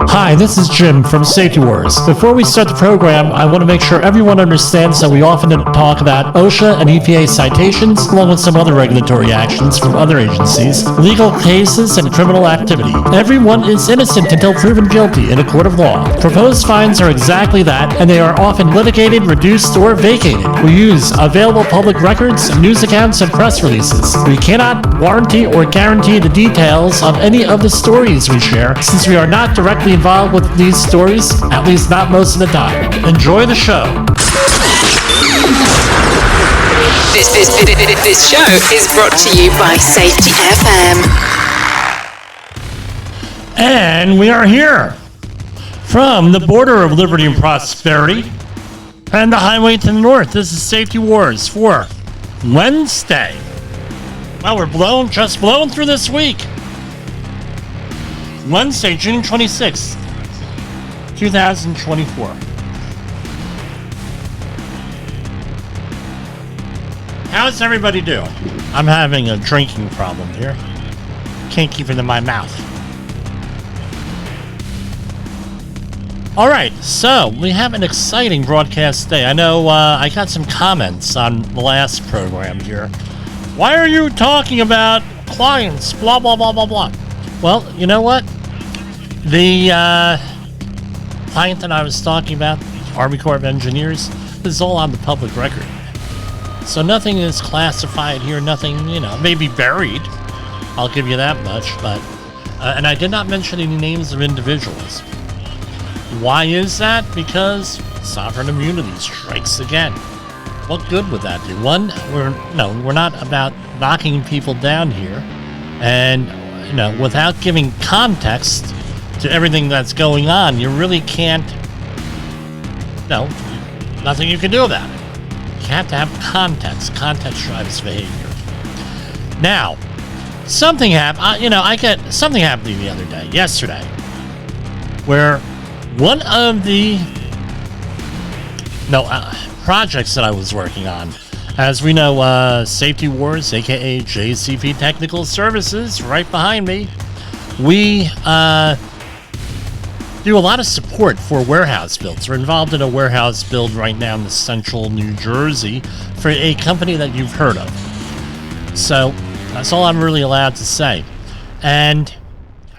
Hi, this is Jim from Safety Wars. Before we start the program, I want to make sure everyone understands that we often talk about OSHA and EPA citations, along with some other regulatory actions from other agencies, legal cases, and criminal activity. Everyone is innocent until proven guilty in a court of law. Proposed fines are exactly that, and they are often litigated, reduced, or vacated. We use available public records, news accounts, and press releases. We cannot warranty or guarantee the details of any of the stories we share, since we are not directly involved with these stories, at least not most of the time. Enjoy the show. This show is brought to you by Safety FM. And we are here from the border of liberty and prosperity and the highway to the north. This is Safety Wars for Wednesday. Well, we're just blowing through this week. Wednesday, June 26th, 2024. How's everybody doing? I'm having a drinking problem here. Can't keep it in my mouth. All right, so we have an exciting broadcast day. I know I got some comments on the last program here. Why are you talking about clients? Blah, blah, blah, blah, blah. Well, you know what? The client that I was talking about, Army Corps of Engineers, this is all on the public record. So nothing is classified here, nothing, may be buried. I'll give you that much, but, and I did not mention any names of individuals. Why is that? Because sovereign immunity strikes again. What good would that do? One, we're not about knocking people down here, and without giving context to everything that's going on, you really can't, nothing you can do about it. You have to have context. Context drives behavior. Now, something happened, something happened to me the other day, yesterday, where one of the, projects that I was working on, as we know, Safety Wars, aka JCP Technical Services, right behind me. We do a lot of support for warehouse builds. We're involved in a warehouse build right now in the central New Jersey for a company that you've heard of. So that's all I'm really allowed to say. And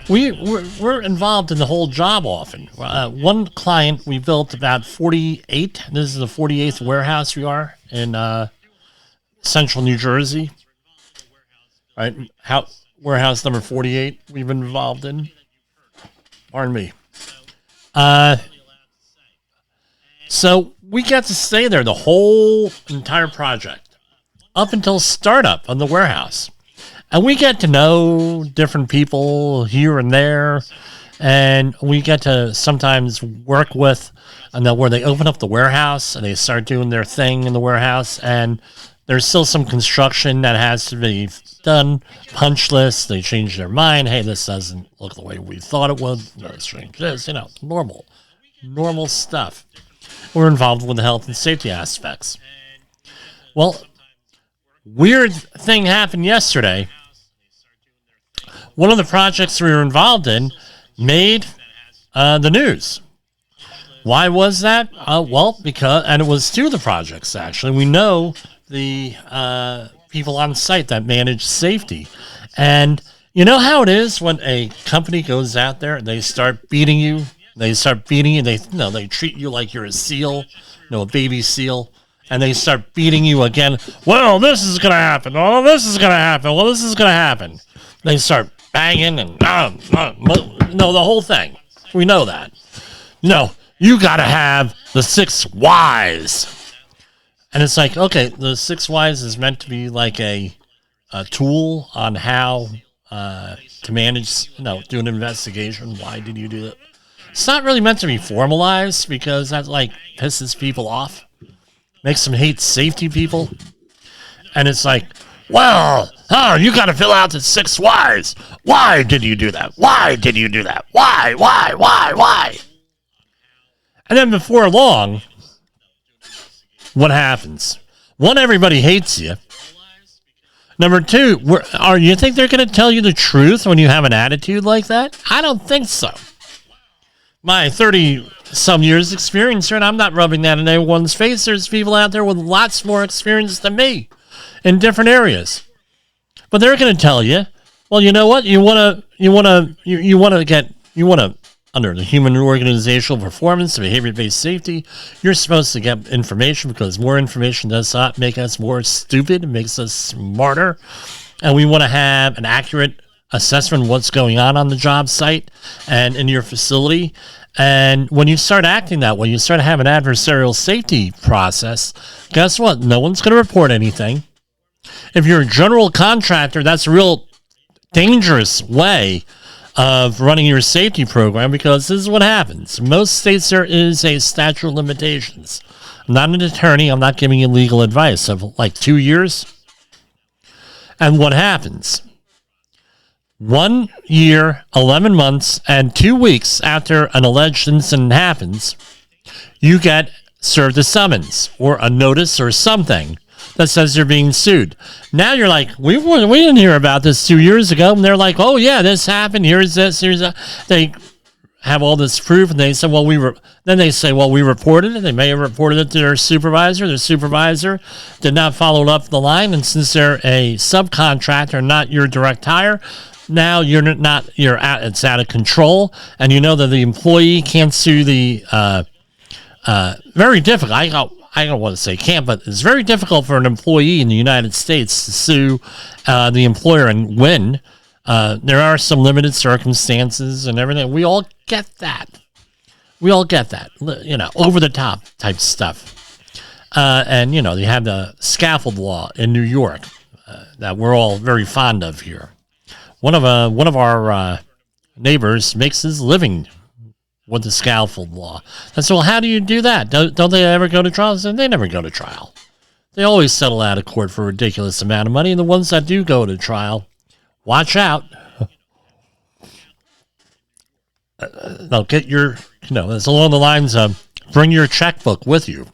we're involved in the whole job often. One client, we built about 48. This is the 48th warehouse we are in central New Jersey. Right? Warehouse number 48 we've been involved in. Pardon me. So we got to stay there the whole entire project up until startup on the warehouse. And we get to know different people here and there, and we get to sometimes work with, where they open up the warehouse and they start doing their thing in the warehouse, and there's still some construction that has to be done, punch lists, they change their mind, hey, this doesn't look the way we thought it would, let's change this, normal stuff. We're involved with the health and safety aspects. Well, weird thing happened yesterday. One of the projects we were involved in made the news. Why was that? And it was two of the projects, actually. We know the people on site that manage safety. And you know how it is when a company goes out there and they start beating you? They treat you like you're a seal, a baby seal. And they start beating you again. Well, this is going to happen. Oh, this is going to happen. Well, this is going to happen. They start banging and, the whole thing. We know that. You got to have the 6 whys. And it's like, okay, the 6 whys is meant to be like a tool on how to manage, do an investigation. Why did you do it? It's not really meant to be formalized because that, pisses people off. Makes them hate safety people. And it's like, you got to fill out the 6 whys. Why did you do that? Why did you do that? Why? And then before long, what happens? One, everybody hates you. Number two, you think they're going to tell you the truth when you have an attitude like that? I don't think so. my 30 some years experience here, and I'm not rubbing that in anyone's face. There's people out there with lots more experience than me in different areas. But they're going to tell you, well, you know what? You want to, under the human organizational performance, behavior-based safety, you're supposed to get information because more information does not make us more stupid. It makes us smarter. And we want to have an accurate assessment of what's going on the job site and in your facility. And when you start acting that way, you start to have an adversarial safety process. Guess what? No one's going to report anything. If you're a general contractor, that's a real dangerous way of running your safety program, because this is what happens. In most states, there is a statute of limitations. I'm not an attorney. I'm not giving you legal advice of like 2 years. And what happens? 1 year, 11 months, and 2 weeks after an alleged incident happens, you get served a summons or a notice or something that says you're being sued. Now you're like, we didn't hear about this 2 years ago. And they're like, oh yeah, this happened. Here's this, here's that. They have all this proof, and they say, well, we reported it. They may have reported it to their supervisor. Their supervisor did not follow up the line, and since they're a subcontractor, not your direct hire, now it's out of control, and you know that the employee can't sue the very difficult. I don't want to say can't, but it's very difficult for an employee in the United States to sue the employer and win. There are some limited circumstances and everything. We all get that. Over the top type stuff. And you have the scaffold law in New York that we're all very fond of here. One of our neighbors makes his living with the scaffold law. I said, well, how do you do that? Don't they ever go to trial? I said, they never go to trial. They always settle out of court for a ridiculous amount of money. And the ones that do go to trial, watch out. They'll get your, it's along the lines of bring your checkbook with you,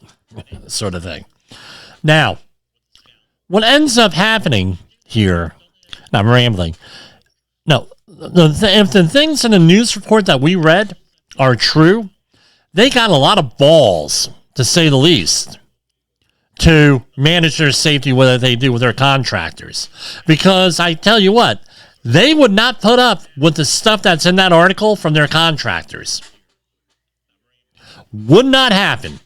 sort of thing. Now, what ends up happening here, and I'm rambling. No, if the things in the news report that we read are true, they got a lot of balls, to say the least, to manage their safety, whether they do with their contractors. Because I tell you what, they would not put up with the stuff that's in that article from their contractors. Would not happen.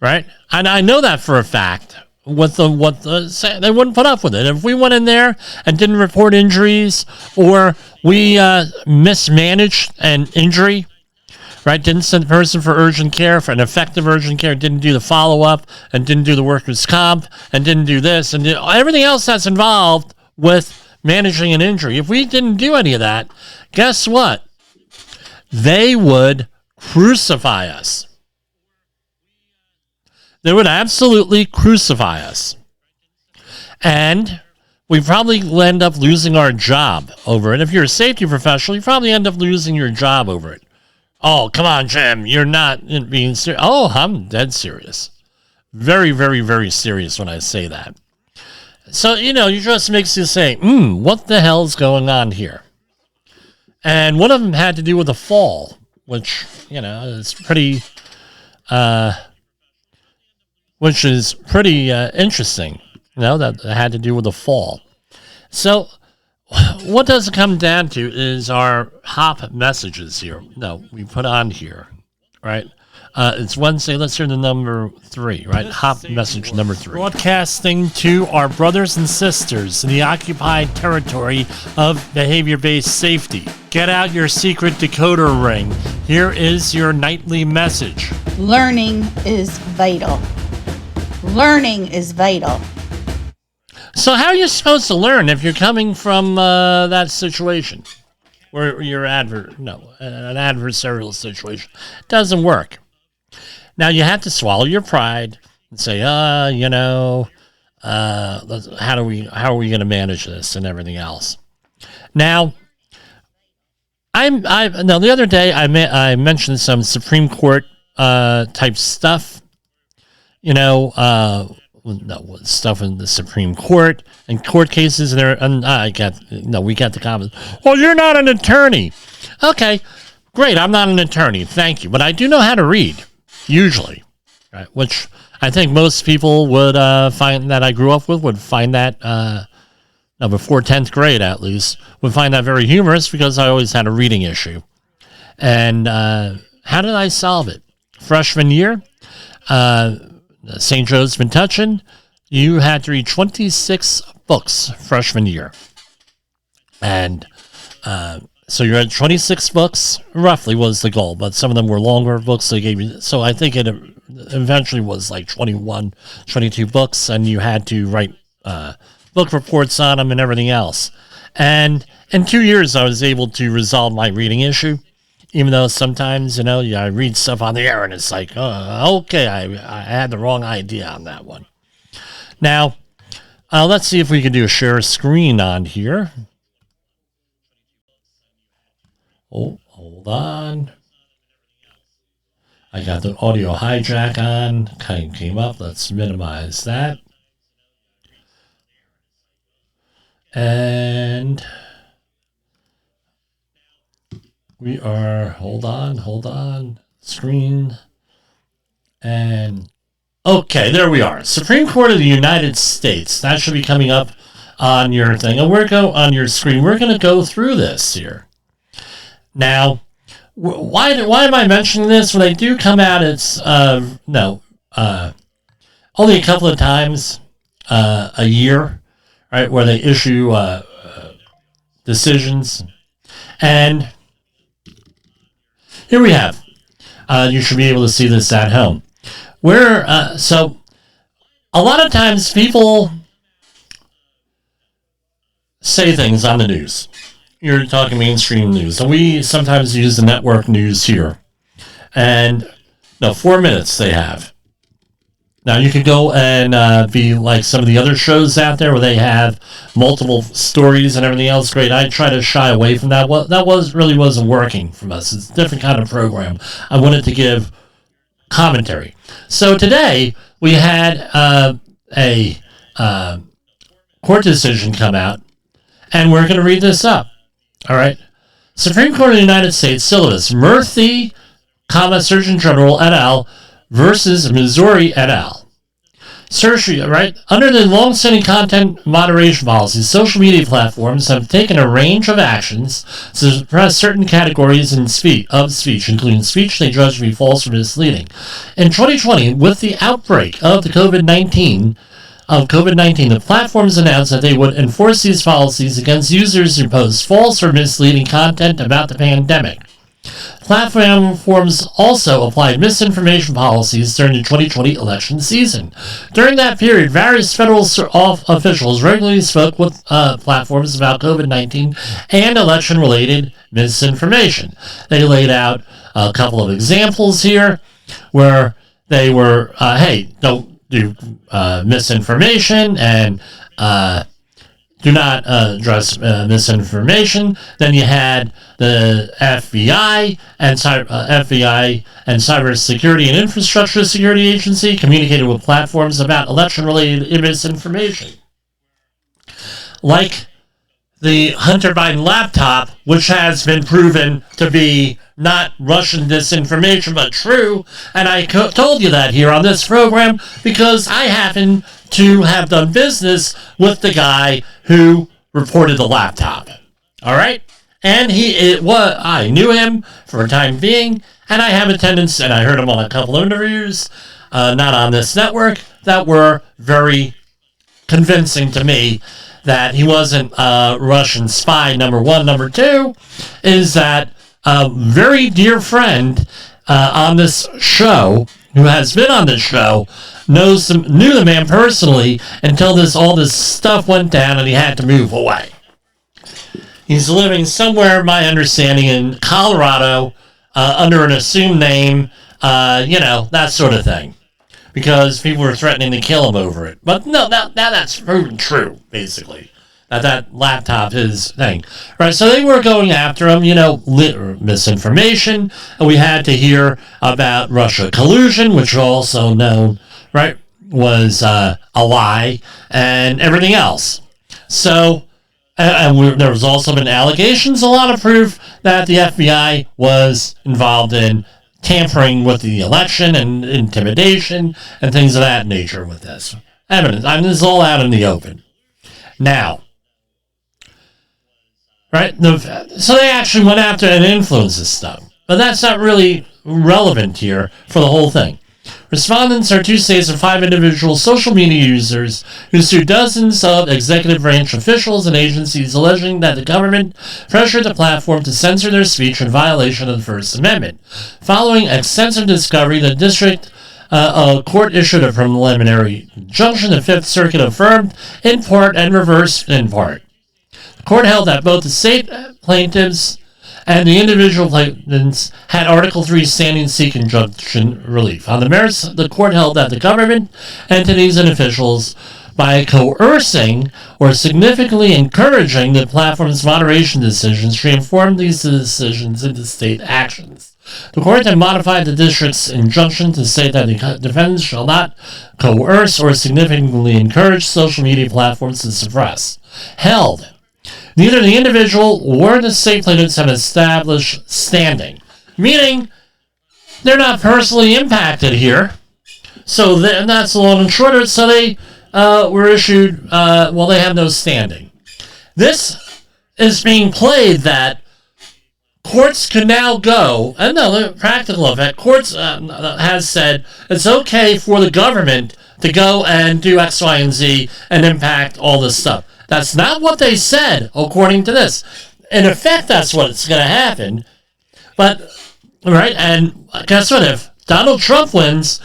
Right? And I know that for a fact. They wouldn't put up with it. If we went in there and didn't report injuries, or we mismanaged an injury, right? Didn't send the person for urgent care, for an effective urgent care, didn't do the follow-up, and didn't do the workers' comp, and didn't do this, and everything else that's involved with managing an injury. If we didn't do any of that, guess what? They would crucify us. They would absolutely crucify us. And we probably end up losing our job over it. If you're a safety professional, you probably end up losing your job over it. Oh, come on, Jim. You're not being serious. Oh, I'm dead serious. Very, very, very serious when I say that. So, it just makes you say, what the hell's going on here? And one of them had to do with a fall, which, is pretty... which is pretty interesting, that had to do with the fall. So what does it come down to is our hop messages here. No, we put on here, right? It's Wednesday. Let's hear the number 3, right? Hop message number 3. Broadcasting to our brothers and sisters in the occupied territory of behavior-based safety. Get out your secret decoder ring. Here is your nightly message. Learning is vital. Learning is vital. So how are you supposed to learn if you're coming from that situation where you're an adversarial situation? It doesn't work. Now you have to swallow your pride and say, how are we going to manage this and everything else? Now, the other day I mentioned some Supreme Court type stuff. Stuff in the Supreme Court and court cases there. And we got the comments. Well, you're not an attorney. Okay. great. I'm not an attorney. Thank you. But I do know how to read, usually, right? Which I think most people would find that I grew up with would find that, before 10th grade at least, would find that very humorous because I always had a reading issue. And how did I solve it? Freshman year, St. Joe's been touching. You had to read 26 books freshman year. And so you read 26 books, roughly was the goal, but some of them were longer books they gave you. So I think it eventually was like 21, 22 books, and you had to write book reports on them and everything else. And in 2 years, I was able to resolve my reading issue, even though sometimes, I read stuff on the air and it's like, okay, I had the wrong idea on that one. Now, let's see if we can do a share screen on here. Oh, hold on. I got the audio hijack on. Kind of came up. Let's minimize that. And we are, hold on, screen. And, okay, there we are. Supreme Court of the United States. That should be coming up on your thing. And on your screen. We're going to go through this here. Now, why am I mentioning this? When they do come out, it's, only a couple of times a year, right, where they issue decisions. And here we have, you should be able to see this at home. So a lot of times people say things on the news. You're talking mainstream news. And we sometimes use the network news here. And 4 minutes they have. Now you could go and be like some of the other shows out there where they have multiple stories and everything else. Great. I try to shy away from that. Well, that really wasn't working from us. It's a different kind of program. I wanted to give commentary. So today we had a court decision come out, and we're going to read this up. All right. Supreme Court of the United States syllabus, Murthy, Surgeon General et al. Versus Missouri et al. Right? Under the long-standing content moderation policies, social media platforms have taken a range of actions to suppress certain categories of speech, including speech they judge to be false or misleading. In 2020, with the outbreak of the COVID-19, the platforms announced that they would enforce these policies against users who post false or misleading content about the pandemic. Platforms also applied misinformation policies during the 2020 election season. During that period, various federal officials regularly spoke with platforms about COVID-19 and election-related misinformation. They laid out a couple of examples here where they were, hey, don't do misinformation and do not address misinformation. Then you had the FBI and Cybersecurity and Infrastructure Security Agency communicated with platforms about election-related misinformation, like the Hunter Biden laptop, which has been proven to be not Russian disinformation, but true. And I told you that here on this program because I happen to have done business with the guy who reported the laptop. All right? And I knew him for a time being, and I have attendance, and I heard him on a couple of interviews, not on this network, that were very convincing to me that he wasn't a Russian spy, number one. Number two is that a very dear friend on this show, who has been on this show, knew the man personally until all this stuff went down and he had to move away. He's living somewhere, my understanding, in Colorado under an assumed name, that sort of thing. Because people were threatening to kill him over it. But no, now that's proven true, basically. That laptop is thing. Right, so they were going after him, misinformation. And we had to hear about Russia collusion, which was also known, was a lie, and everything else. So there was also been allegations, a lot of proof that the FBI was involved in tampering with the election and intimidation and things of that nature with this. Evidence. I mean, this is all out in the open. Now, right? So they actually went after and influenced this stuff. But that's not really relevant here for the whole thing. Respondents are 2 states and 5 individual social media users who sued dozens of executive branch officials and agencies alleging that the government pressured the platform to censor their speech in violation of the First Amendment. Following extensive discovery, the district court issued a preliminary injunction the Fifth Circuit affirmed in part and reversed in part. The court held that both the state plaintiffs and the individual plaintiffs had Article 3 standing to seek injunction relief. On the merits, the court held that the government, entities, and officials, by coercing or significantly encouraging the platform's moderation decisions, transformed these decisions into state actions. The court then modified the district's injunction to say that the defendants shall not coerce or significantly encourage social media platforms to suppress. Held. Neither the individual or the state plaintiffs have established standing, meaning they're not personally impacted here. So that's the long and short of it. So they were issued, they have no standing. This is being played that courts can now go, and no, practical effect, courts has said it's okay for the government to go and do X, Y, and Z and impact all this stuff. That's not what they said, according to this. In effect, that's what's going to happen. But, right, and guess what? If Donald Trump wins,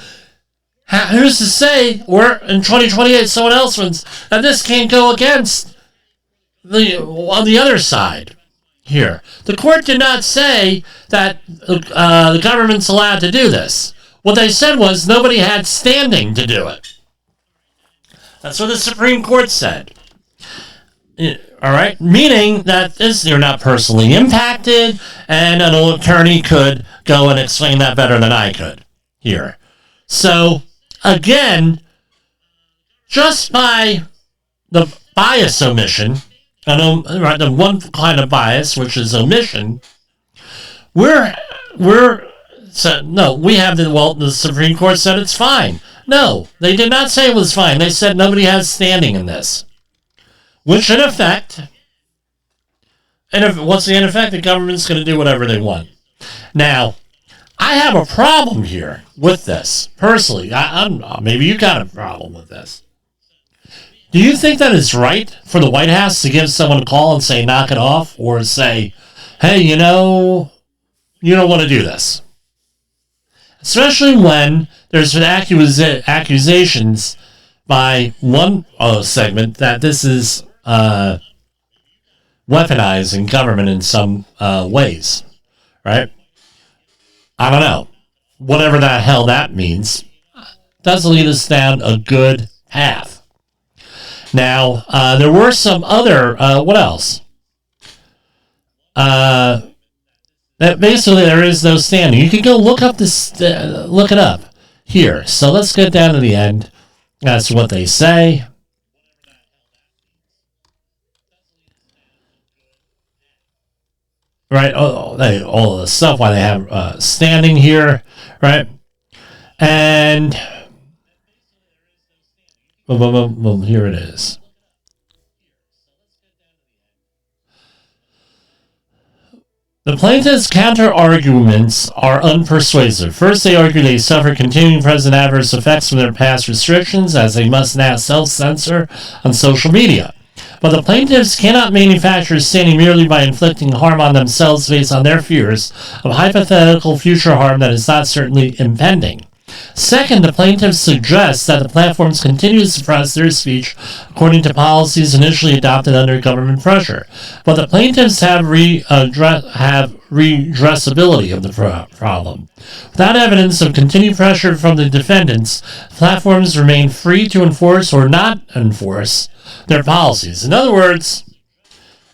who's to say, or in 2028 someone else wins, that this can't go against on the other side here. The court did not say that the government's allowed to do this. What they said was nobody had standing to do it. That's what the Supreme Court said. All right, meaning that you're not personally impacted, and an attorney could go and explain that better than I could here. So, again, just by the bias omission, the one kind of bias, which is omission, we have the Supreme Court said it's fine. No, they did not say it was fine. They said nobody has standing in this. Which, in effect, what's in effect, the government's going to do whatever they want. Now, I have a problem here with this, personally. Maybe you got a problem with this. Do you think that it's right for the White House to give someone a call and say, knock it off, or say, hey, you don't want to do this? Especially when there's been accusations by one segment that this is weaponizing government in some ways, right? I don't know. Whatever the hell that means, does lead us down a good path. Now, there were some other, what else? That basically there is no standing. You can go look it up here. So let's get down to the end. That's what they say. Right, all the stuff, why they have standing here, right? And here it is. The plaintiffs' counter-arguments are unpersuasive. First, they argue they suffer continuing present adverse effects from their past restrictions, as they must now self-censor on social media. But the plaintiffs cannot manufacture standing merely by inflicting harm on themselves based on their fears of hypothetical future harm that is not certainly impending. Second, the plaintiffs suggest that the platforms continue to suppress their speech according to policies initially adopted under government pressure. But the plaintiffs have redressability of the problem. Without evidence of continued pressure from the defendants, platforms remain free to enforce or not enforce their policies. In other words,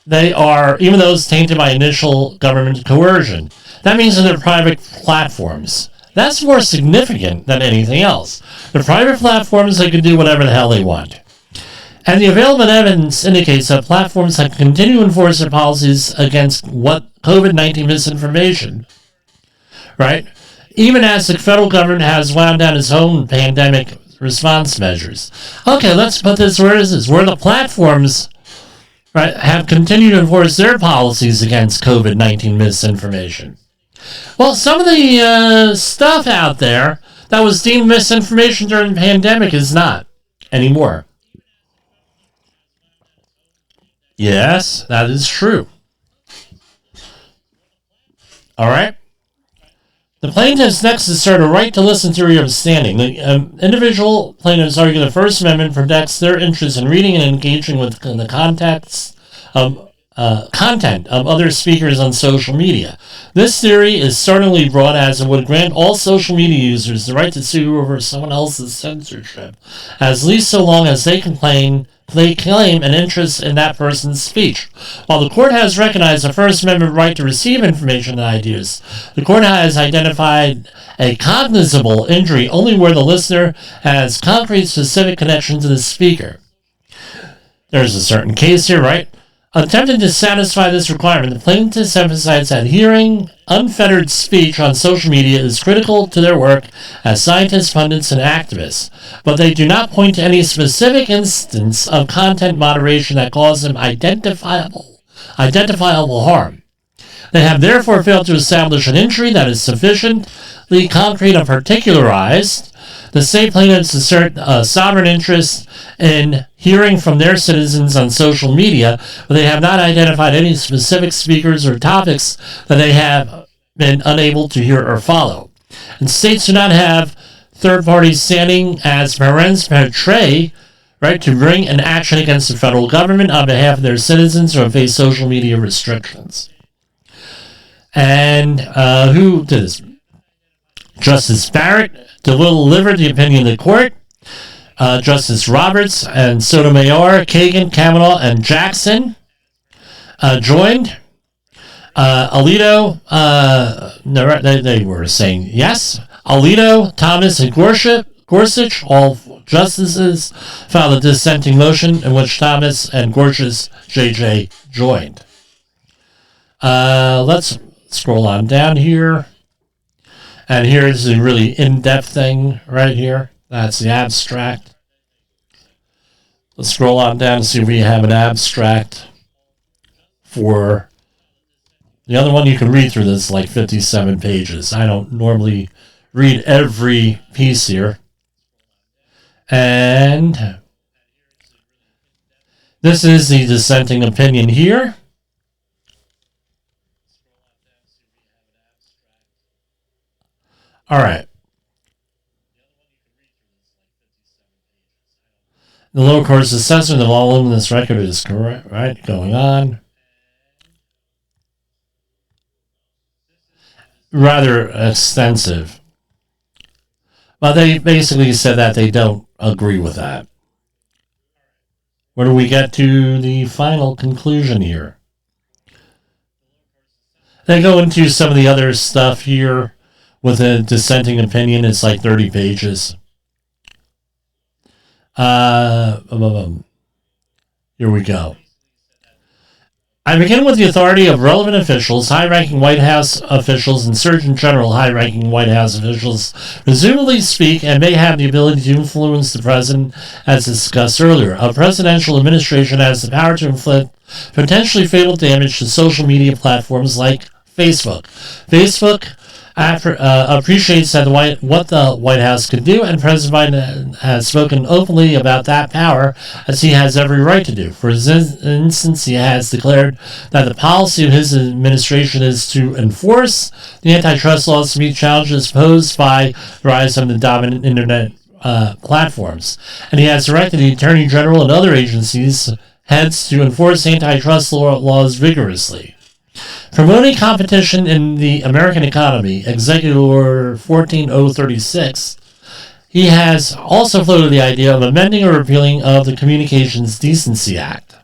they are, even those tainted by initial government coercion. That means that they're private platforms. That's more significant than anything else. The private platforms, they can do whatever the hell they want. And the available evidence indicates that platforms have continued to enforce their policies against what COVID-19 misinformation, right? Even as the federal government has wound down its own pandemic response measures. Okay, let's put this where is this? Where the platforms, right, have continued to enforce their policies against COVID-19 misinformation. Well, some of the stuff out there that was deemed misinformation during the pandemic is not anymore. Yes, that is true. All right. The plaintiffs next assert a right to listen theory of standing. The individual plaintiffs argue the First Amendment protects their interest in reading and engaging with the context of content of other speakers on social media. This theory is startlingly broad, as it would grant all social media users the right to sue over someone else's censorship, at least so long as they claim an interest in that person's speech. While the court has recognized the First Amendment right to receive information and ideas, the court has identified a cognizable injury only where the listener has concrete specific connection to the speaker. There's a certain case here, right? Attempting to satisfy this requirement, the plaintiffs emphasize that hearing unfettered speech on social media is critical to their work as scientists, pundits, and activists, but they do not point to any specific instance of content moderation that caused them identifiable harm. They have therefore failed to establish an injury that is sufficiently concrete and particularized. The state plaintiffs assert a sovereign interest in hearing from their citizens on social media, but they have not identified any specific speakers or topics that they have been unable to hear or follow. And states do not have third parties standing as parens patriae, right, to bring an action against the federal government on behalf of their citizens who face social media restrictions. And who did this? Justice Barrett delivered the opinion of the court. Justice Roberts and Sotomayor, Kagan, Kavanaugh, and Jackson joined. Alito, they were saying yes. Alito, Thomas, and Gorsuch, all justices, filed a dissenting motion in which Thomas and Gorsuch, JJ, joined. Let's scroll on down here. And here's the really in-depth thing right here. That's the abstract. Let's scroll on down and see if we have an abstract for the other one. You can read through this, like 57 pages. I don't normally read every piece here. And this is the dissenting opinion here. All right. The lower court's assessment of all in this record is correct, right? Going on. Rather extensive. But they basically said that they don't agree with that. Where do we get to the final conclusion here? They go into some of the other stuff here. With a dissenting opinion, it's like 30 pages. Here we go. I begin with the authority of relevant officials, high-ranking White House officials, and Surgeon General high-ranking White House officials presumably speak and may have the ability to influence the president, as discussed earlier. A presidential administration has the power to inflict potentially fatal damage to social media platforms like Facebook. Facebook appreciates that what the White House could do, and President Biden has spoken openly about that power, as he has every right to do. For instance, he has declared that the policy of his administration is to enforce the antitrust laws to meet challenges posed by the rise of the dominant internet platforms. And he has directed the Attorney General and other agencies heads to enforce antitrust laws vigorously. Promoting competition in the American economy, Executive Order 14036, he has also floated the idea of amending or repealing of the Communications Decency Act.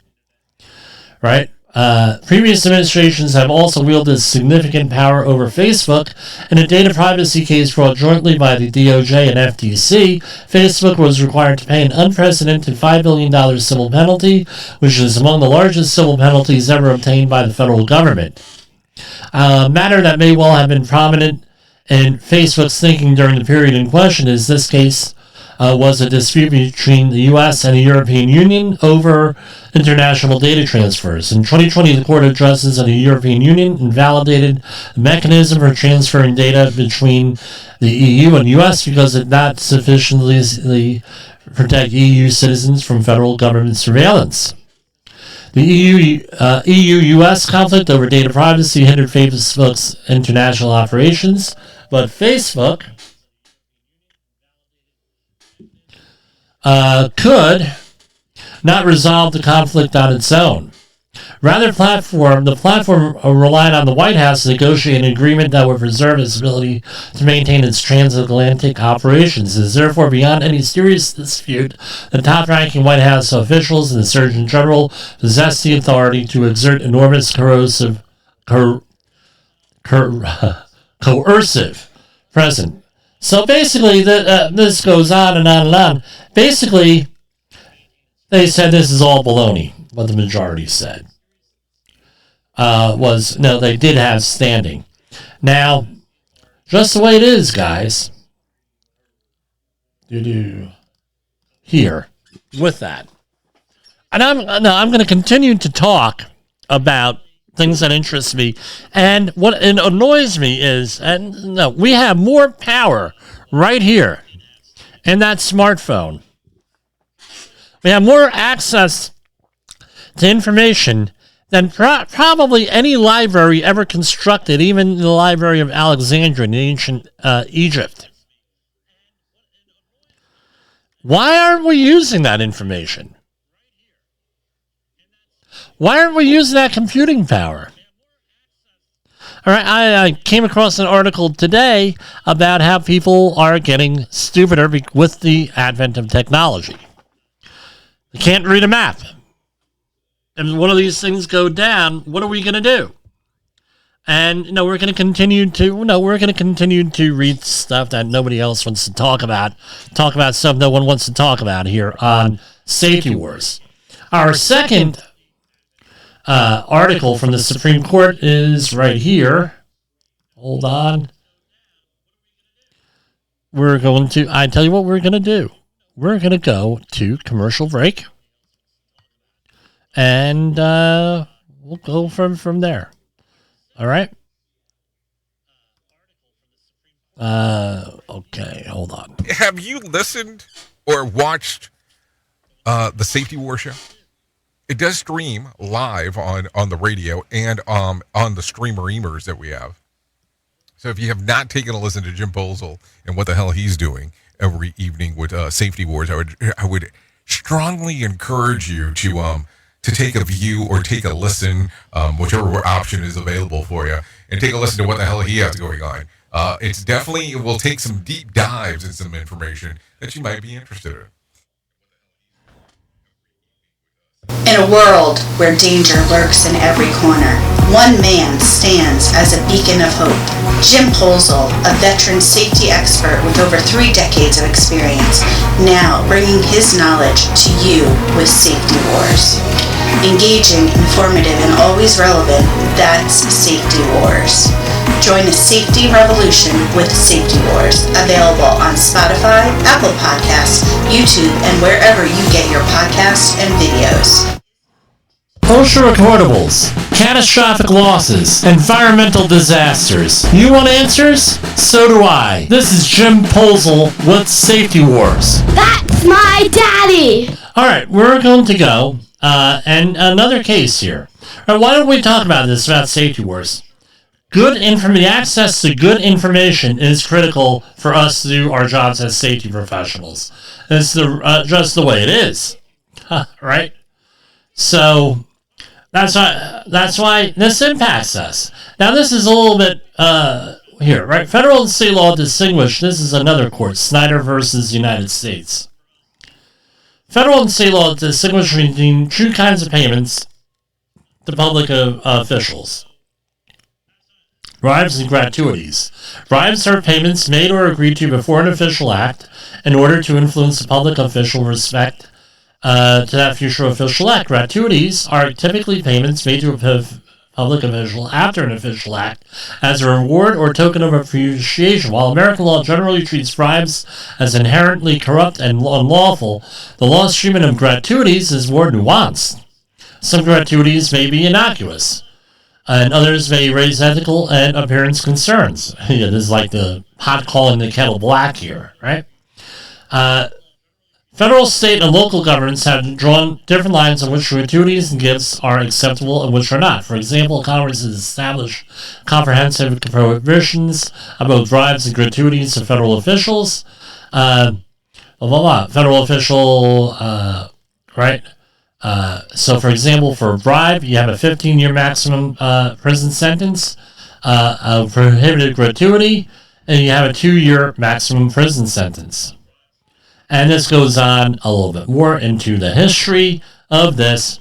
Right? Previous administrations have also wielded significant power over Facebook. In a data privacy case brought jointly by the DOJ and FTC, Facebook was required to pay an unprecedented $5 billion civil penalty, which is among the largest civil penalties ever obtained by the federal government. A matter that may well have been prominent in Facebook's thinking during the period in question is this case was a dispute between the U.S. and the European Union over international data transfers. In 2020, the Court of Justice of the European Union invalidated the mechanism for transferring data between the EU and U.S. because it did not sufficiently protect EU citizens from federal government surveillance. The EU-US conflict over data privacy hindered Facebook's international operations, but Facebook could not resolve the conflict on its own. Rather, the platform relied on the White House to negotiate an agreement that would preserve its ability to maintain its transatlantic operations. It is therefore beyond any serious dispute that top-ranking White House officials and the Surgeon General possess the authority to exert enormous coercive presence. So basically, this goes on and on and on. Basically, they said this is all baloney, what the majority said. They did have standing. Now, just the way it is, guys. Here, with that. And I'm going to continue to talk about things that interest me. And what annoys me is, we have more power right here in that smartphone. We have more access to information than probably any library ever constructed, even the Library of Alexandria in ancient Egypt. Why aren't we using that information? Why aren't we using that computing power? All right, I came across an article today about how people are getting stupider with the advent of technology. They can't read a map. And one of these things go down, what are we going to do? And we're going to continue to read stuff that nobody else wants to talk about stuff no one wants to talk about here on Safety Wars. Our second article from the Supreme Court is right here. Hold on. I tell you what we're going to do. We're going to go to commercial break. And we'll go from there. All right? Okay, hold on. Have you listened or watched the Safety War Show? It does stream live on the radio and on the streamer-emers that we have. So if you have not taken a listen to Jim Bolzel and what the hell he's doing every evening with Safety Wars, I would strongly encourage you to take a view or take a listen, whichever option is available for you, and take a listen to what the hell he has going on. It will take some deep dives and some information that you might be interested in. In a world where danger lurks in every corner, one man stands as a beacon of hope. Jim Bolzel, a veteran safety expert with over 3 decades of experience, now bringing his knowledge to you with Safety Wars. Engaging, informative, and always relevant, that's Safety Wars. Join the safety revolution with Safety Wars, available on Spotify, Apple Podcasts, YouTube, and wherever you get your podcasts and videos. OSHA recordables, catastrophic losses, environmental disasters. You want answers? So do I. This is Jim Bolzel with Safety Wars. That's my daddy! Alright, we're going to go, and another case here. All right, why don't we talk about this, about Safety Wars? The access to good information is critical for us to do our jobs as safety professionals. It's just the way it is, right? So that's why this impacts us. Now this is a little bit here, right? Federal and state law distinguish. This is another court, Snyder versus United States. Federal and state law distinguish between two kinds of payments to public officials. Bribes and gratuities. Bribes are payments made or agreed to before an official act in order to influence a public official with respect to that future official act. Gratuities are typically payments made to a public official after an official act as a reward or token of appreciation. While American law generally treats bribes as inherently corrupt and unlawful, the law's treatment of gratuities is more nuanced. Some gratuities may be innocuous, and others may raise ethical and appearance concerns. Yeah, this is like the pot calling the kettle black here, right? Federal, state, and local governments have drawn different lines on which gratuities and gifts are acceptable and which are not. For example, Congress has established comprehensive prohibitions about bribes and gratuities to federal officials. Federal official, right? So, for example, for a bribe, you have a 15-year maximum prison sentence, a prohibited gratuity, and you have a 2-year maximum prison sentence. And this goes on a little bit more into the history of this.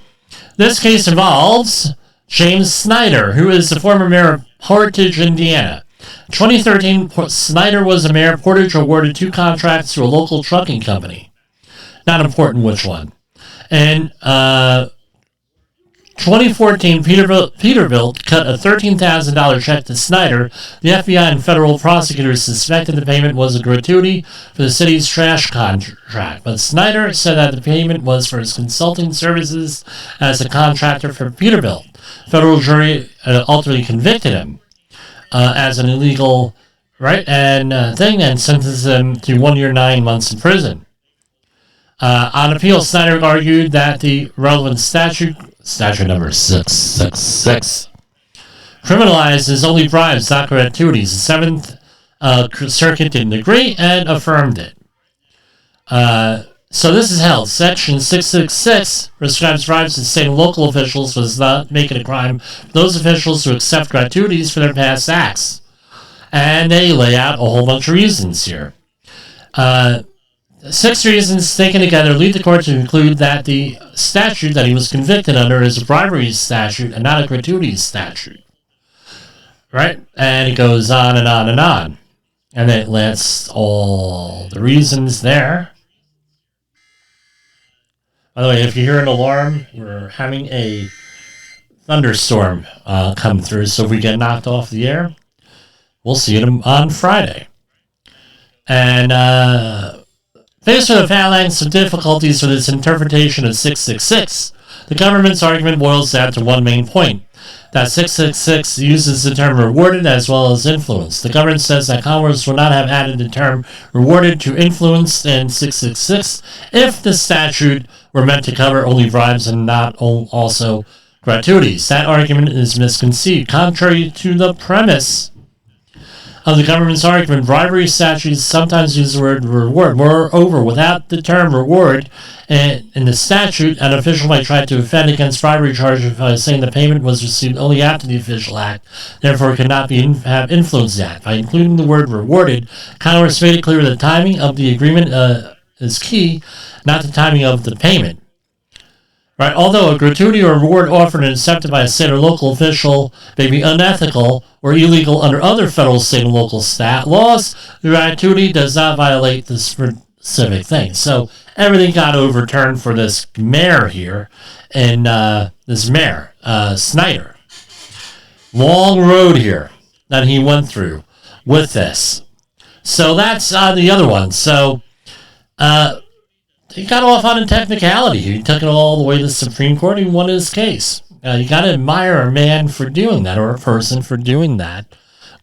This case involves James Snyder, who is the former mayor of Portage, Indiana. In 2013, Snyder was the mayor. Portage awarded 2 contracts to a local trucking company. Not important which one. In 2014, Peterbilt cut a $13,000 check to Snyder. The FBI and federal prosecutors suspected the payment was a gratuity for the city's trash contract, but Snyder said that the payment was for his consulting services as a contractor for Peterbilt. Federal jury ultimately convicted him as an illegal and sentenced him to 1 year 9 months in prison. On appeal, Snyder argued that the relevant statute number 666, criminalizes only bribes, not gratuities. The Seventh Circuit didn't agree and affirmed it. So this is held. Section 666 prescribes bribes to state and local officials, but does not make it a crime for those officials to accept gratuities for their past acts. And they lay out a whole bunch of reasons here. 6 reasons taken together lead the court to conclude that the statute that he was convicted under is a bribery statute and not a gratuities statute. Right? And it goes on and on and on. And it lists all the reasons there. By the way, if you hear an alarm, we're having a thunderstorm come through. So if we get knocked off the air, we'll see it on Friday. And faced with a phalanx of difficulties with its interpretation of 666, the government's argument boils down to one main point, that 666 uses the term rewarded as well as influenced. The government says that Congress would not have added the term rewarded to influenced in 666 if the statute were meant to cover only bribes and not also gratuities. That argument is misconceived. Contrary to the premise of the government's argument, bribery statutes sometimes use the word reward. Moreover, without the term reward in the statute, an official might try to defend against bribery charges by saying the payment was received only after the official act, therefore it could not have influenced the act. By including the word rewarded, Congress made it clear that the timing of the agreement is key, not the timing of the payment. Right? Although a gratuity or reward offered and accepted by a state or local official may be unethical or illegal under other federal, state, and local laws, the gratuity does not violate the specific thing. So everything got overturned for this mayor here, and this mayor, Snyder. Long road here that he went through with this. So that's the other one. So he got off on a technicality. He took it all the way to the Supreme Court. He won his case. You got to admire a man for doing that, or a person for doing that,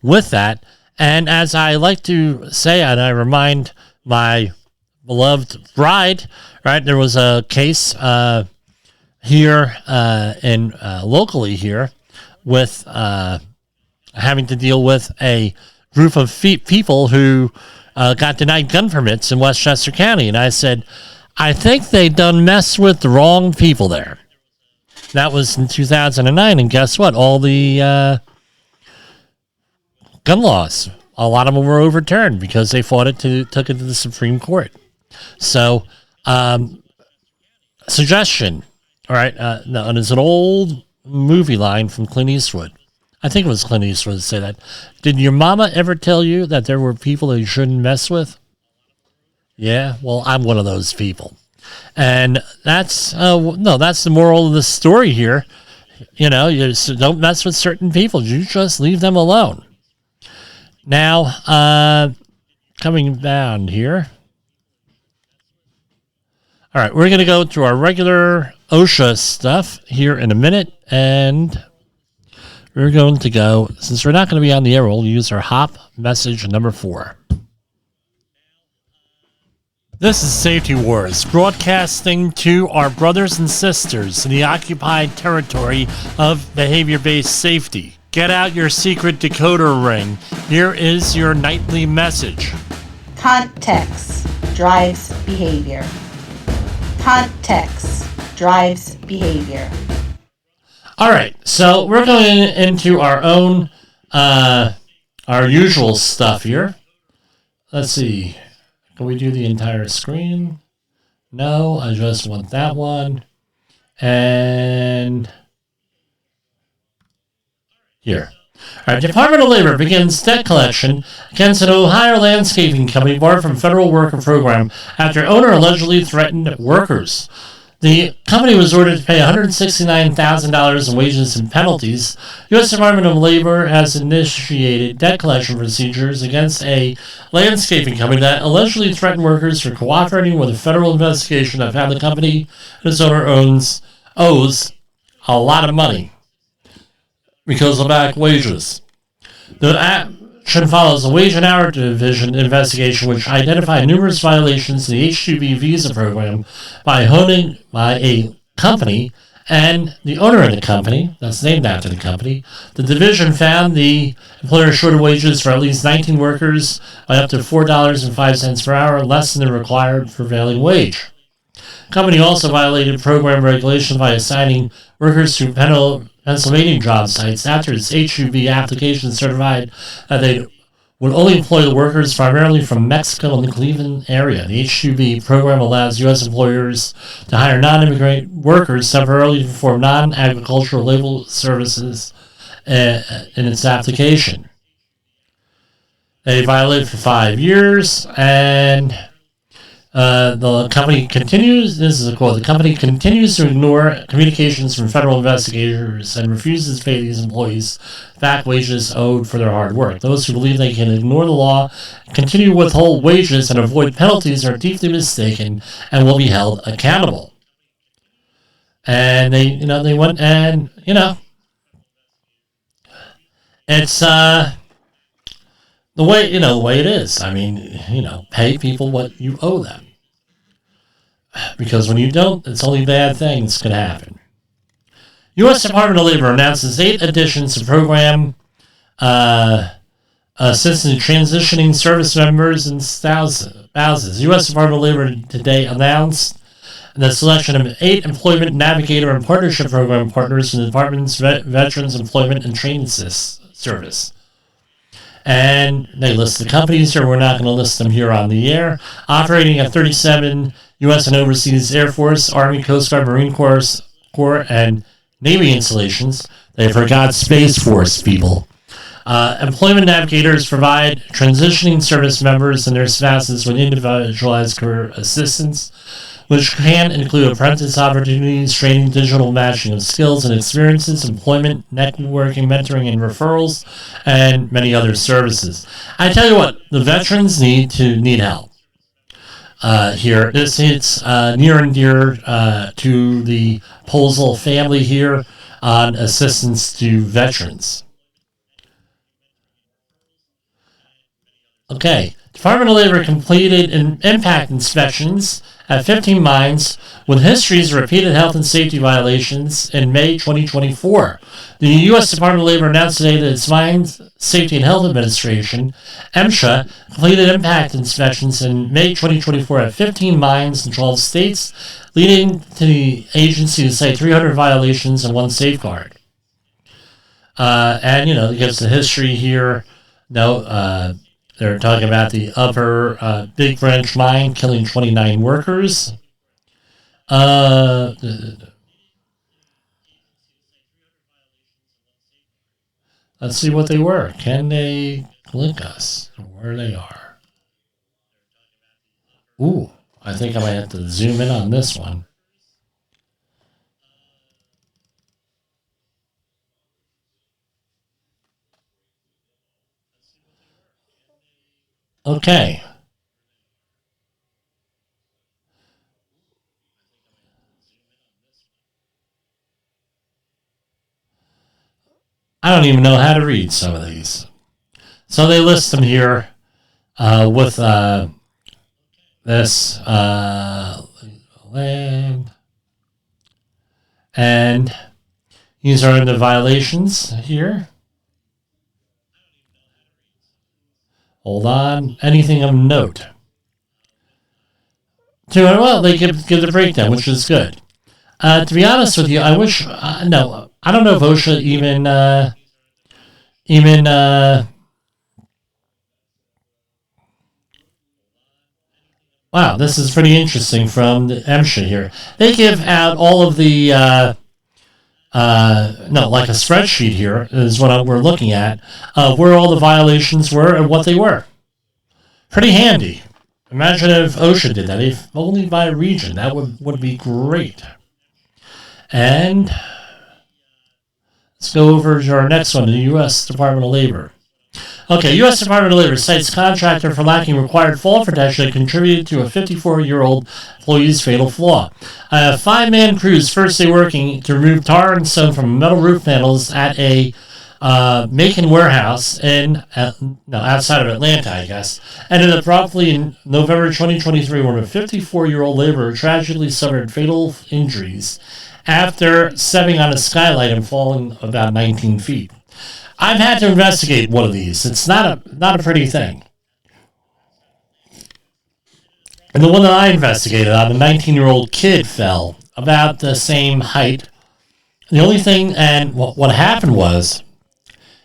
with that. And as I like to say, and I remind my beloved bride, right? There was a case here locally here with having to deal with a group of people who got denied gun permits in Westchester County, and I said, I think they done messed with the wrong people there. That was in 2009, and guess what? All the gun laws, a lot of them were overturned because they took it to the Supreme Court. So, suggestion, all right? No, and it's an old movie line from Clint Eastwood. I think it was Clint Eastwood to say that. Did your mama ever tell you that there were people that you shouldn't mess with? Yeah, well, I'm one of those people. And that's that's the moral of the story here. You know, you just don't mess with certain people. You just leave them alone. Now, coming down here. All right, we're going to go to our regular OSHA stuff here in a minute, and we're going to go, since we're not going to be on the air, we'll use our HOP message number 4. This is Safety Wars, broadcasting to our brothers and sisters in the occupied territory of behavior-based safety. Get out your secret decoder ring. Here is your nightly message. Context drives behavior. Context drives behavior. All right, so we're going into our own, our usual stuff here. Let's see. Can we do the entire screen? No, I just want that one. And here. All right, Department of Labor begins debt collection against an Ohio landscaping company barred from federal worker program after owner allegedly threatened workers. The company was ordered to pay $169,000 in wages and penalties. U.S. Department of Labor has initiated debt collection procedures against a landscaping company that allegedly threatened workers for cooperating with a federal investigation that found the company and its owner owes a lot of money because of back wages. The action follows a Wage and Hour Division investigation which identified numerous violations in the H-2B visa program by a company and the owner of the company, that's named after the company. The division found the employer shorted wages for at least 19 workers by up to $4.05 per hour, less than the required prevailing wage. The company also violated program regulations by assigning workers to Pennsylvania job sites after its H-2B application certified that they would only employ the workers primarily from Mexico and the Cleveland area. The H-2B program allows U.S. employers to hire non-immigrant workers temporarily to perform non-agricultural labor services in its application. They violated for 5 years, and the company continues, this is a quote, the company continues to ignore communications from federal investigators and refuses to pay these employees back wages owed for their hard work. Those who believe they can ignore the law, continue to withhold wages, and avoid penalties are deeply mistaken and will be held accountable. And they went and, it's, the way it is. I mean, pay people what you owe them. Because when you don't, it's only bad things can happen. U.S. Department of Labor announces 8 additions to program assisting transitioning service members and spouses. U.S. Department of Labor today announced the selection of 8 Employment Navigator and Partnership Program partners from the Department's Veterans Employment and Training Service. And they list the companies here. We're not going to list them here on the air. Operating at 37 U.S. and overseas Air Force, Army, Coast Guard, Marine Corps, and Navy installations. They forgot Space Force, people. Employment navigators provide transitioning service members and their spouses with individualized career assistance, which can include apprentice opportunities, training, digital matching of skills and experiences, employment, networking, mentoring, and referrals, and many other services. I tell you what, the veterans need help. Here, this hits near and dear to the Posel family here on assistance to veterans. Okay, Department of Labor completed impact inspections at 15 mines with histories of repeated health and safety violations in May 2024. The U.S. Department of Labor announced today that its Mines Safety and Health Administration, MSHA, completed impact inspections in May 2024 at 15 mines in 12 states, leading to the agency to cite 300 violations and 1 safeguard. It gives the history here. They're talking about the upper Big Branch mine killing 29 workers. Let's see what they were. Can they link us to where they are? Ooh, I think I might have to zoom in on this one. Okay. I don't even know how to read some of these. So they list them here with this land. And these are the violations here. Hold on. Anything of note? Well, they give the breakdown, which is good. To be honest with you, I wish... no, I don't know if OSHA even wow, this is pretty interesting from the MSHA here. They give out all of the... like a spreadsheet here is what we're looking at, where all the violations were and what they were. Pretty handy. Imagine if OSHA did that, if only by region. That would be great. And let's go over to our next one, the U.S. Department of Labor. Okay, U.S. Department of Labor cites contractor for lacking required fall protection that contributed to a 54-year-old employee's fatal flaw. A 5-man crew's first day working to remove tar and stone from metal roof panels at a Macon warehouse outside of Atlanta, I guess, ended abruptly in November 2023 when a 54-year-old laborer tragically suffered fatal injuries after stepping on a skylight and falling about 19 feet. I've had to investigate one of these. It's not a pretty thing. And the one that I investigated on, a 19-year-old kid fell about the same height. The only thing, and what happened was,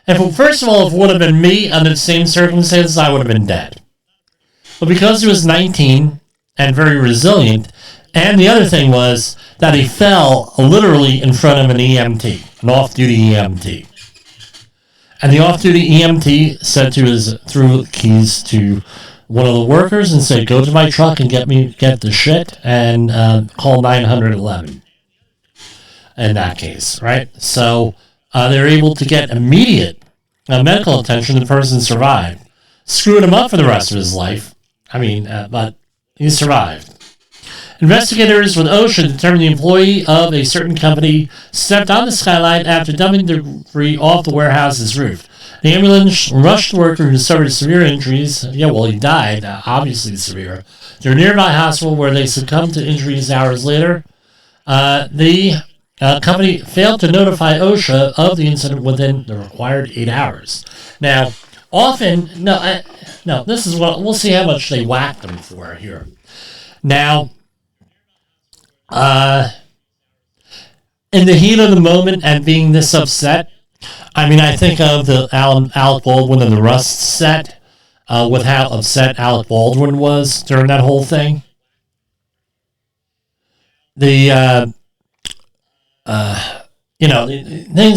first of all, if it would have been me under the same circumstances, I would have been dead. But because he was 19 and very resilient, and the other thing was that he fell literally in front of an EMT, an off-duty EMT. And the off-duty EMT said threw keys to one of the workers and said, "Go to my truck and get the shit and call 911." In that case, right? So they were able to get immediate medical attention. The person survived. Screwed him up for the rest of his life. But he survived. Investigators with OSHA determined the employee of a certain company stepped on the skylight after dumping debris off the warehouse's roof. The ambulance rushed the worker who suffered severe injuries. He died, obviously severe, to a nearby hospital where they succumbed to injuries hours later. The company failed to notify OSHA of the incident within the required 8 hours. Now, this is what we'll see how much they whacked them for here. Now, in the heat of the moment and being this upset, I think of the Alec Baldwin and the Rust set, with how upset Alec Baldwin was during that whole thing. Things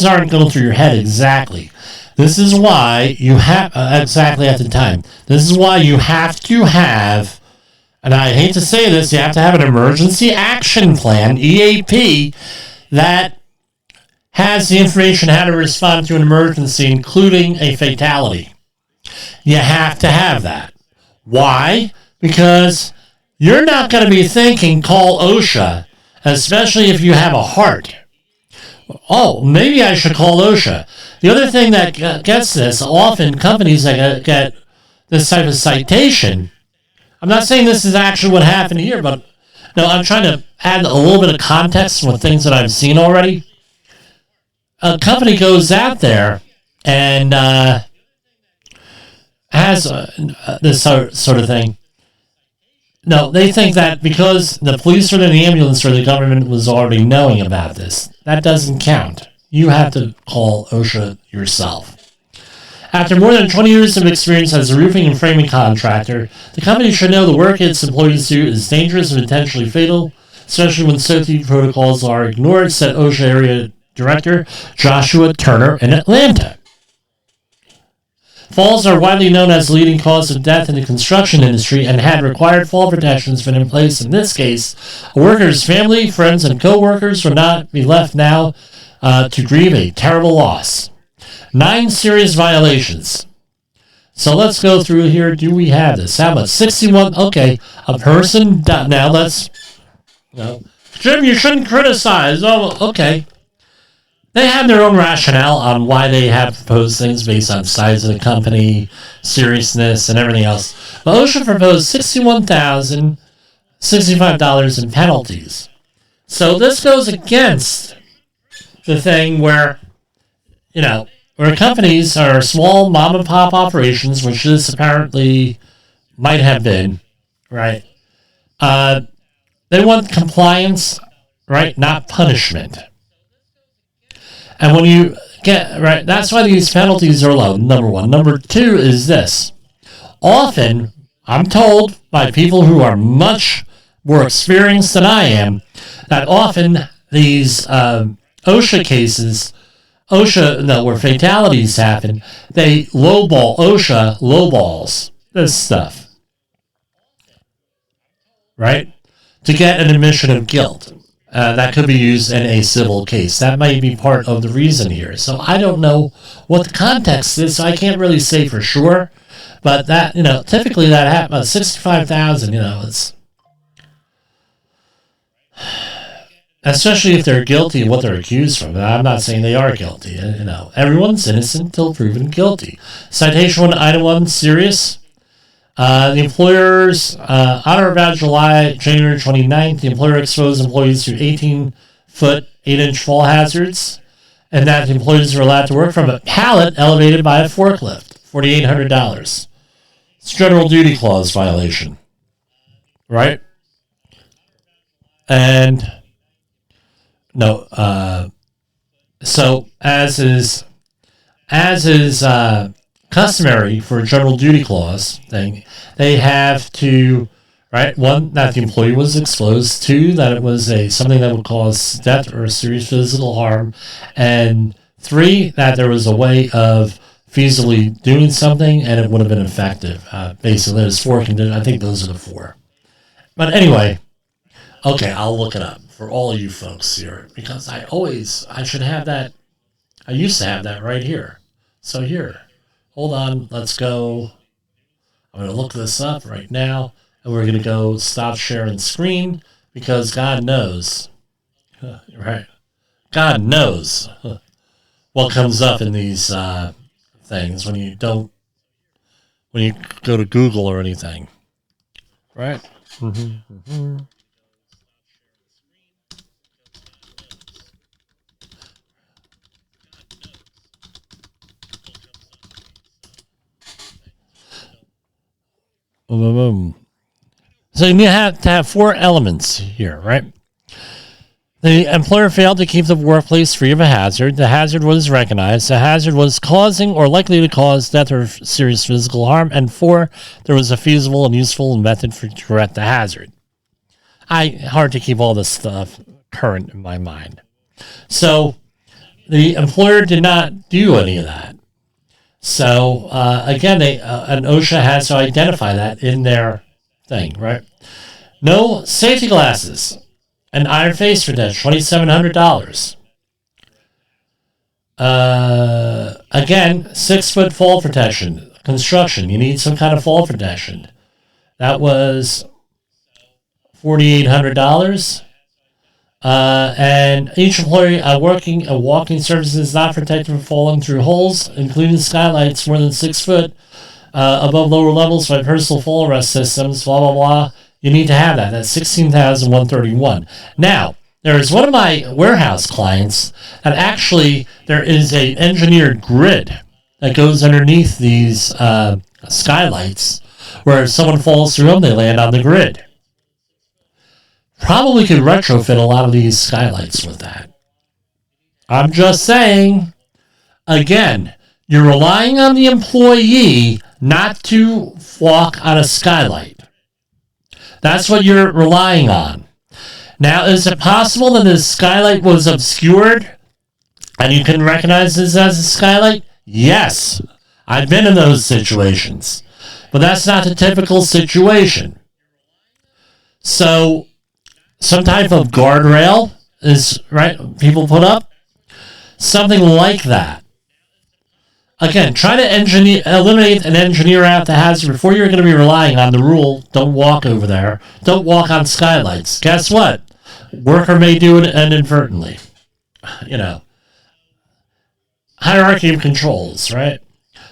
aren't going through your head exactly. This is why you have, exactly at the time, this is why you have to have, and I hate to say this, you have to have an emergency action plan, EAP, that has the information how to respond to an emergency, including a fatality. You have to have that. Why? Because you're not going to be thinking, call OSHA, especially if you have a heart. Oh, maybe I should call OSHA. The other thing that gets this, often companies that get this type of citation, I'm not saying this is actually what happened here, but no, I'm trying to add a little bit of context with things that I've seen already. A company goes out there and has this sort of thing. No, they think that because the police or the ambulance or the government was already knowing about this, that doesn't count. You have to call OSHA yourself. After more than 20 years of experience as a roofing and framing contractor, the company should know the work its employees do is dangerous and potentially fatal, especially when safety protocols are ignored, said OSHA Area Director Joshua Turner in Atlanta. Falls are widely known as the leading cause of death in the construction industry, and had required fall protections been in place in this case, a worker's family, friends, and co-workers would not be left now to grieve a terrible loss. 9 serious violations. So let's go through here. Do we have this? How much? 61. Okay, a person. Now let's. No, Jim, you shouldn't criticize. Oh, okay. They have their own rationale on why they have proposed things based on size of the company, seriousness, and everything else. But OSHA proposed $61,065 in penalties. So this goes against the thing where, where companies are small mom and pop operations, which this apparently might have been, right? They want compliance, right? Not punishment. And when you get, right, that's why these penalties are low, number one. Number two is this. Often, I'm told by people who are much more experienced than I am, that often these OSHA cases, where fatalities happen, they OSHA lowballs this stuff, right? To get an admission of guilt. That could be used in a civil case. That might be part of the reason here. So I don't know what the context is, so I can't really say for sure. But that, typically that happens. 65,000, it's... Especially if they're guilty of what they're accused of. I'm not saying they are guilty. Everyone's innocent until proven guilty. Citation 1, item 1, serious. The employer's, on or about January 29th, the employer exposed employees to 18-foot, 8-inch fall hazards, and that the employees were allowed to work from a pallet elevated by a forklift, $4,800. It's a general duty clause violation, right? And, so as is customary for a general duty clause thing, they have to, right, one, that the employee was exposed, two, that it was something that would cause death or serious physical harm, and three, that there was a way of feasibly doing something and it would have been effective. Basically, there's 4 conditions. I think those are the 4. But anyway, okay, I'll look it up for all of you folks here, because I should have that. I used to have that right here. So here. Hold on, let's go. I'm going to look this up right now, and we're going to go stop sharing screen, because God knows, right? God knows what comes up in these things when you go to Google or anything, right? So you have to have 4 elements here, right? The employer failed to keep the workplace free of a hazard. The hazard was recognized. The hazard was causing or likely to cause death or serious physical harm. And 4, there was a feasible and useful method to correct the hazard. Hard to keep all this stuff current in my mind. So the employer did not do any of that. So, again, an OSHA has to identify that in their thing, right? No safety glasses. An iron face protection, $2,700. Again, 6-foot fall protection. Construction, you need some kind of fall protection. That was $4,800. And each employee walking surfaces is not protected from falling through holes, including skylights more than 6 foot above lower levels by personal fall arrest systems, blah, blah, blah. You need to have that. That's $16,131. Now, there is one of my warehouse clients that actually there is a engineered grid that goes underneath these skylights where if someone falls through them, they land on the grid. Probably could retrofit a lot of these skylights with that. I'm just saying, again, you're relying on the employee not to walk on a skylight. That's what you're relying on. Now, is it possible that the skylight was obscured and you can recognize this as a skylight? Yes. I've been in those situations, but that's not the typical situation. So some type of guardrail is, right, people put up, something like that. Again, try to eliminate and engineer out the hazard before you're going to be relying on the rule, don't walk over there, don't walk on skylights. Guess what? Worker may do it inadvertently. Hierarchy of controls, right?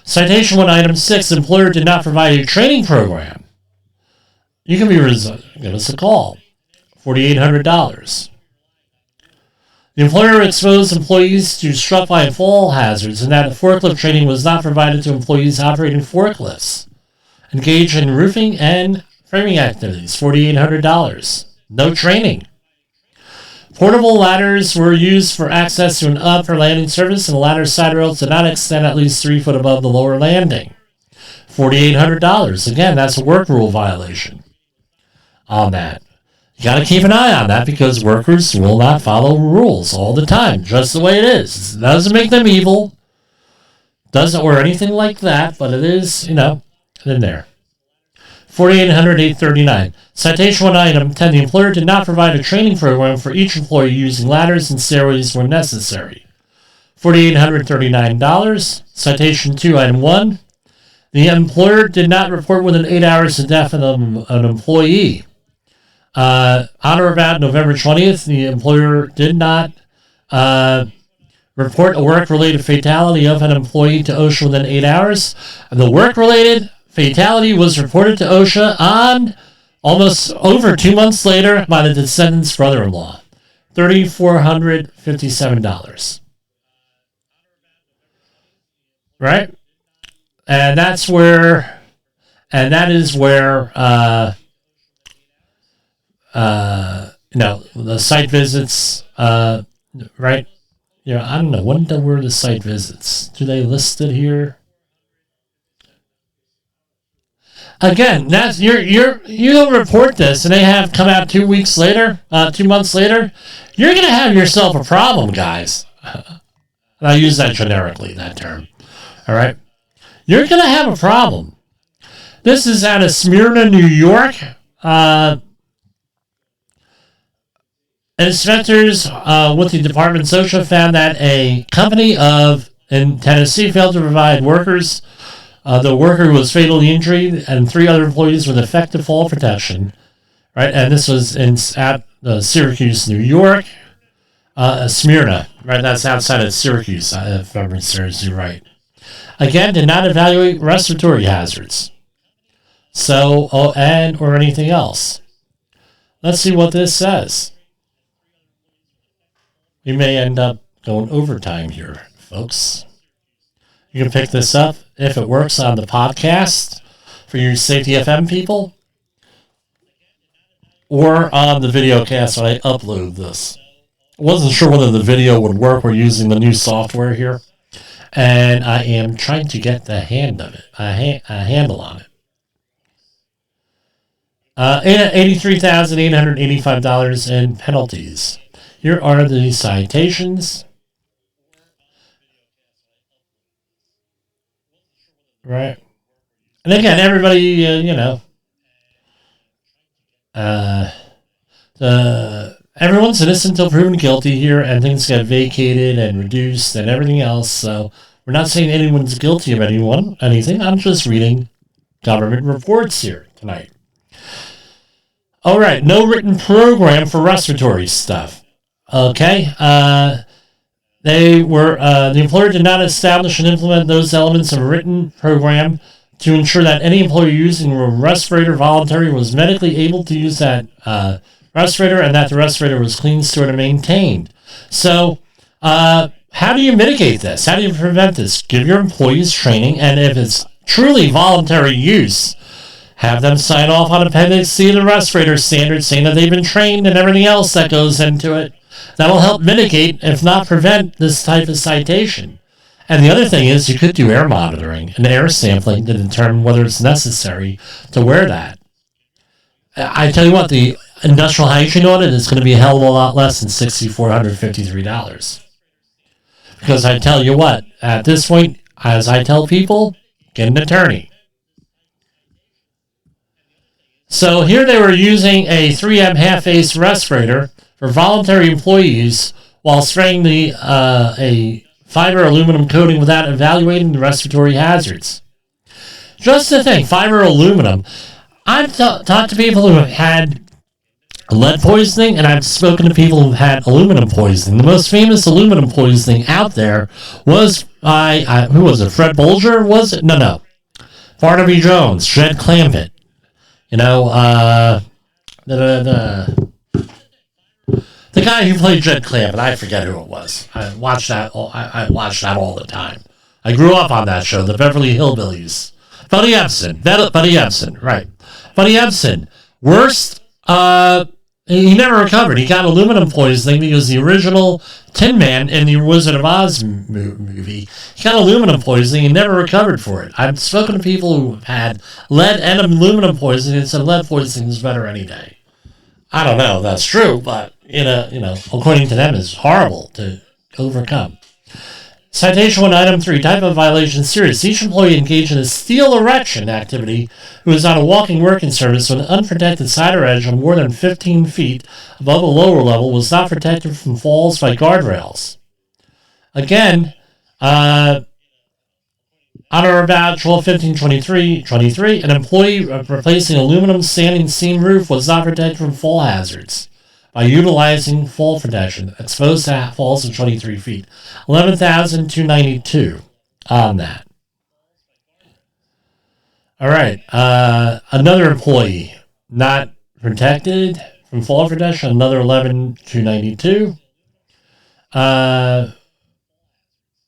Citation 1, item 6, employer did not provide a training program. You can give us a call, $4,800. The employer exposed employees to struck by fall hazards and that forklift training was not provided to employees operating forklifts. Engaged in roofing and framing activities, $4,800. No training. Portable ladders were used for access to an upper landing surface, and the ladder side rails did not extend at least 3 foot above the lower landing. $4,800. Again, that's a work rule violation on that. You got to keep an eye on that because workers will not follow rules all the time, just the way it is. It doesn't make them evil, doesn't or anything like that, but it is, in there. 4,800-839. Citation 1, item 10. The employer did not provide a training program for each employee using ladders and stairways where necessary. $4,839. Citation 2, item 1. The employer did not report within 8 hours of death of an employee. On or about November 20th, the employer did not report a work-related fatality of an employee to OSHA within 8 hours. The work-related fatality was reported to OSHA on almost over 2 months later by the descendant's brother-in-law. $3,457. Right? And that is where the site visits, right? I don't know. When were the site visits? Do they list it here? Again, that's you don't report this, and they have come out 2 weeks later, 2 months later. You're gonna have yourself a problem, guys. And I use that generically, that term. All right, you're gonna have a problem. This is out of Smyrna, New York. Inspectors with the department's OSHA found that a company in Tennessee failed to provide workers. The worker was fatally injured, and 3 other employees with effective fall protection. Right, and this was at Syracuse, New York. Smyrna, right? That's outside of Syracuse, if memory serves you right. Again, did not evaluate respiratory hazards. Or anything else. Let's see what this says. We may end up going overtime here, folks. You can pick this up if it works on the podcast for your Safety FM people or on the video cast when I upload this. I wasn't sure whether the video would work. We're using the new software here, and I am trying to get the handle on it. $83,885 in penalties. Here are the citations. Right. And again, everybody, everyone's innocent until proven guilty here, and things get vacated and reduced and everything else. So we're not saying anyone's guilty of anything. I'm just reading government reports here tonight. All right. No written program for respiratory stuff. Okay. The employer did not establish and implement those elements of a written program to ensure that any employee using a respirator voluntary was medically able to use that respirator and that the respirator was clean, stored, and maintained. So, how do you mitigate this? How do you prevent this? Give your employees training, and if it's truly voluntary use, have them sign off on Appendix C of the respirator standard saying that they've been trained and everything else that goes into it. That'll help mitigate, if not prevent, this type of citation. And the other thing is you could do air monitoring and air sampling to determine whether it's necessary to wear that. I tell you what, the industrial hygiene audit is going to be a hell of a lot less than $6,453. Because I tell you what, at this point, as I tell people, get an attorney. So here they were using a 3M half-face respirator for voluntary employees while spraying a fiber aluminum coating without evaluating the respiratory hazards. Just to think, fiber aluminum. I've talked to people who have had lead poisoning, and I've spoken to people who've had aluminum poisoning. The most famous aluminum poisoning out there was by, who was it, Fred Bolger? Was it? No. Barnaby Jones, Jed Clampett. You know, the guy who played Jed Clampett, I forget who it was. I watched that all the time. I grew up on that show, the Beverly Hillbillies. Buddy Ebsen, right. Buddy Ebsen, worst, he never recovered. He got aluminum poisoning because the original Tin Man in the Wizard of Oz movie, he got aluminum poisoning and never recovered for it. I've spoken to people who have had lead and aluminum poisoning and said lead poisoning is better any day. I don't know if that's true, but, according to them, it's horrible to overcome. Citation 1, Item 3, type of violation serious. Each employee engaged in a steel erection activity who is on a walking working surface with an unprotected side or edge of more than 15 feet above a lower level was not protected from falls by guardrails. Again, on or about 12/15/23, an employee replacing aluminum standing seam roof was not protected from fall hazards by utilizing fall protection, exposed to falls of 23 feet. 11,292 on that. All right. Another employee not protected from fall protection, another 11,292.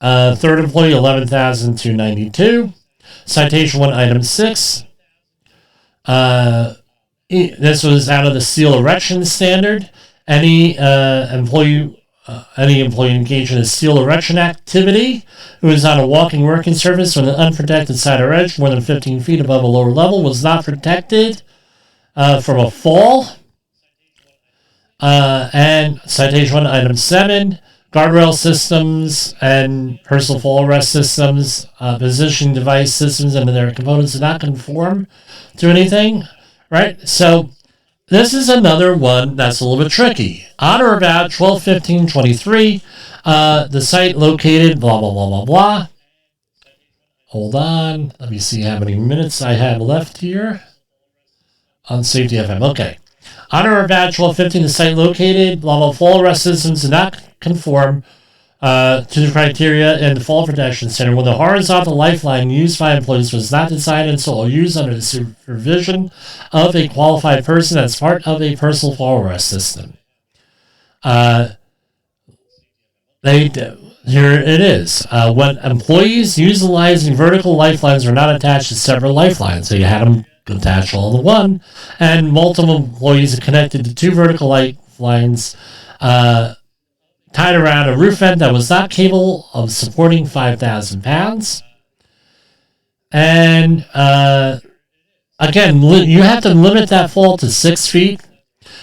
Third employee, 11,292. Citation 1, Item 6. This was out of the steel erection standard. Any employee engaged in a steel erection activity who is on a walking working surface with an unprotected side or edge more than 15 feet above a lower level was not protected from a fall. And citation 1, Item 7. Guardrail systems and personal fall arrest systems, positioning device systems and their components do not conform to anything. Right? So this is another one that's a little bit tricky. On or about 12/15/23, the site located, blah, blah, blah, blah, blah. Hold on. Let me see how many minutes I have left here on Safety FM. Okay. On or about 12/15, the site located, blah, blah, fall arrest systems do not conform to the criteria in the Fall Protection Center when the horizontal lifeline used by employees was not designed and so used under the supervision of a qualified person as part of a personal fall arrest system. Here it is. When employees utilizing vertical lifelines are not attached to separate lifelines, so you had them attached all to one, and multiple employees are connected to two vertical lifelines, tied around a roof vent that was not capable of supporting 5,000 pounds. And again, you have to limit that fall to 6 feet.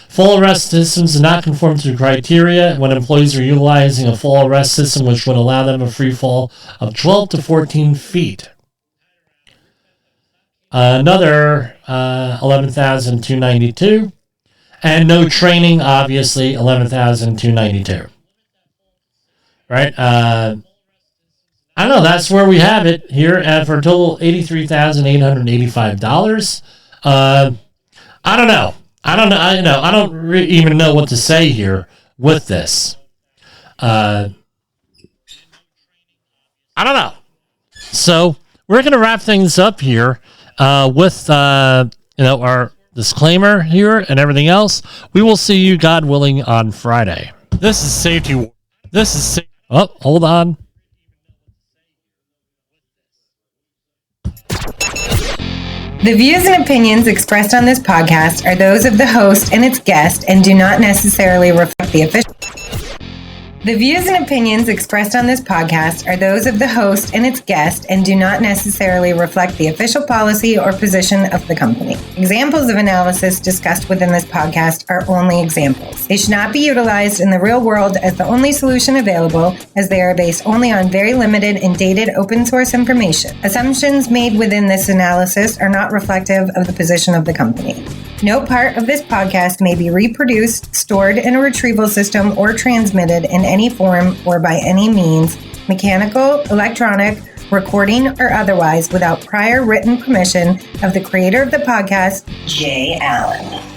Fall arrest systems do not conform to the criteria when employees are utilizing a fall arrest system which would allow them a free fall of 12 to 14 feet. Another 11,292. And no training, obviously, 11,292. Right? I don't know. That's where we have it here for a total $83,885. I don't know. I don't even know what to say here with this. I don't know. So we're going to wrap things up here with our disclaimer here and everything else. We will see you, God willing, on Friday. This is Safety. Oh, hold on. The views and opinions expressed on this podcast are those of the host and its guest and do not necessarily reflect the official. The views and opinions expressed on this podcast are those of the host and its guest and do not necessarily reflect the official policy or position of the company. Examples of analysis discussed within this podcast are only examples. They should not be utilized in the real world as the only solution available, as they are based only on very limited and dated open source information. Assumptions made within this analysis are not reflective of the position of the company. No part of this podcast may be reproduced, stored in a retrieval system, or transmitted in any form or by any means, mechanical, electronic, recording, or otherwise, without prior written permission of the creator of the podcast, Jay Allen.